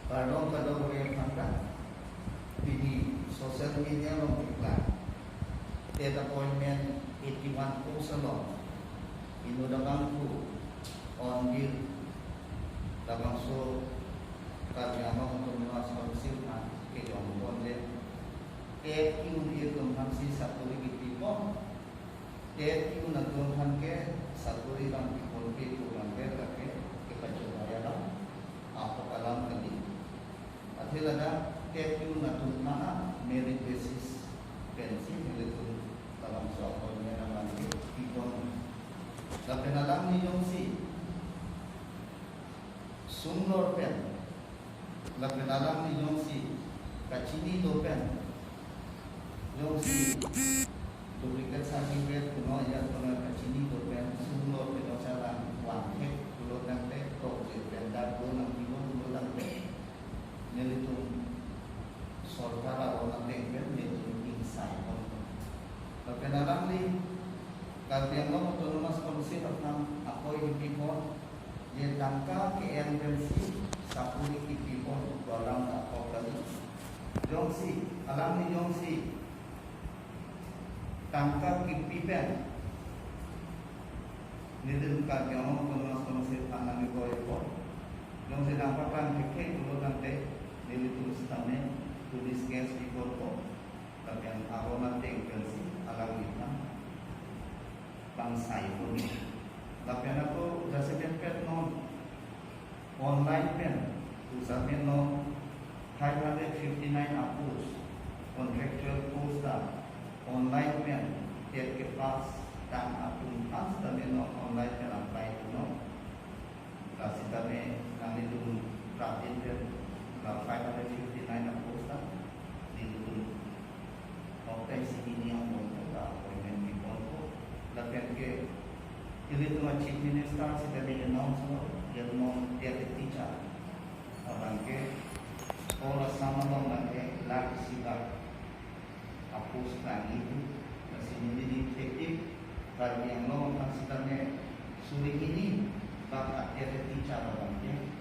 Kadang-kadang yang tangga di sosial media long iklan, ada appointment 81 po salon, inudagang po on deal, dagang so kanyama untuk menuas konsilman ke yang bonde, TFQtumhansi satu lagi po, TFQ nagtumhan ke satu lang people ke tulang ke kepacubaya lang, apa kalam tadi. Hilada TFQ natuna merit basis pensi itu dalam soalnya nama people. Tapi dalam ni yung si sumlor pen. Tapi dalam ni yung si kacini do pen. Yung si duplikat sa kiwet kuno ya kuno kacini do pen sumlor pen sa lang wangke kulo nang te to pen da kulo nang kulo nang te. Nilito sorkara orang tengger nilito insai pun. Tapi dalam ni kalau yang otonomas konsep tentang apa yang people dia tangka ke emergency sapuli people dalam apa kali. Jongsi alam ni jongsi tangka ke people nilito kalau yang otonomas konsep tentang ni kau jongsi dampakkan keke dulu nanti nilito sistemnya tulis gas people ko tapi yang aroma tengkelsi alam kita bangsai pun tapi aku dah sebenarnya pet non online pen usahanya non 559 apus contractual posta online pen tiap ke pas dan akun pas tapi non online pen apply non kasih kami kami tu perhatiin pen 559 posta di dulu oke sini yang mau kita appointment di pondok dan ke ini tu chief minister sudah di announce yang mau dia teacher orang ke orang sama orang ke lagi sibuk hapus lagi masih menjadi efektif bagi yang mau konsistennya sulit ini bakat dia teacher orang ke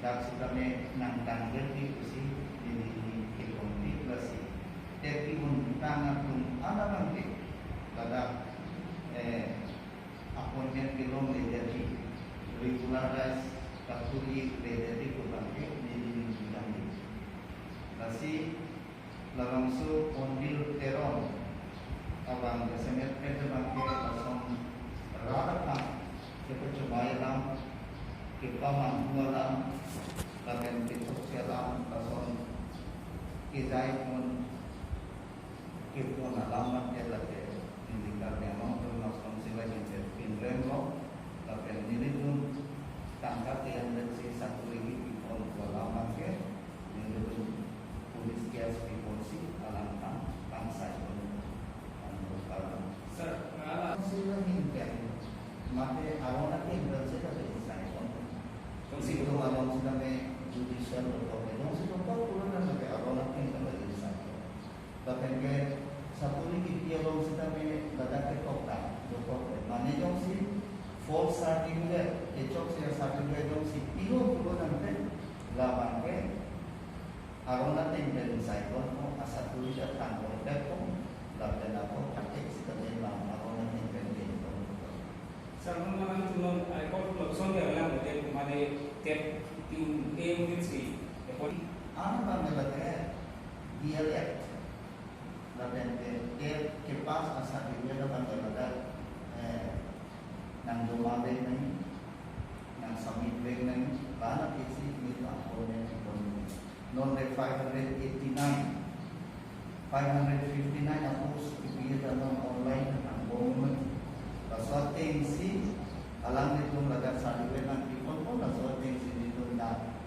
dan sebenarnya nang tanggal di usi ini ekonomi plus tapi pun tangan pun ada bangkit pada appointment belum jadi regularize katuli jadi bangkit ini bidang ini masih langsung ondil teror abang kesemet pada bangkit langsung rata kita coba yang kita mampu dalam dan kita sekarang langsung kita pun kita alamat dia lagi indikasi yang mau termasuk sila yang pinjam lo tapi ini pun tangkap yang dari satu lagi people alamat ke ini pun polis gas people si alam bangsa itu kalau sila pinjam mati awalnya pinjam sila pinjam Konsep itu alam sudah me judicial atau memang sudah tahu pula nak ke awalnya pinjam lagi sana tapi ke satu lagi dia orang sudah me datang ke kota dokter mana yang si false certificate ecok si certificate yang si itu pula nanti lawan ke awalnya pinjam saya pun asal tulis datang ke pun lawan aku pakai sistem yang awalnya pinjam Sarang naman tulong ay kung luksong dia lang hotel kumade tip yung agency ano ba nilagay DLF laban ke pas asa dia dapat nilagay nang dumabay na yun nang submit break na yun paano kasi nito ako na yung non 589 ako ipiyat ang online ang buong pasal tensi alam itu laga saliwe nang people pun pasal tensi itu na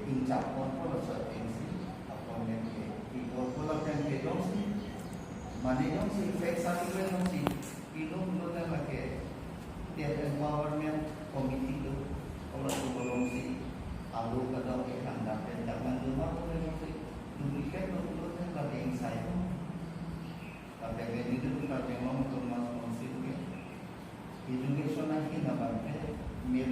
incap pun pasal tensi apa ni people pun laga ke dong mane dong si fake saliwe dong si itu menurut lagi dia empowerment committee itu kalau tu belum si alu kadang ikan dapat jangan rumah pun dong si duplikat menurut lagi yang saya tapi ini itu kalau memang untuk masuk education lagi na bangke, may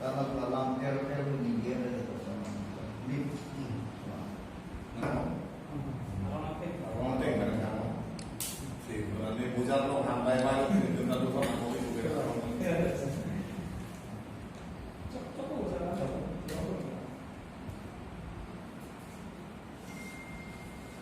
tanah dalam RR meninggal ada bersama lift. Kalau nanti Orang penting kan kamu. Si berarti bujang lo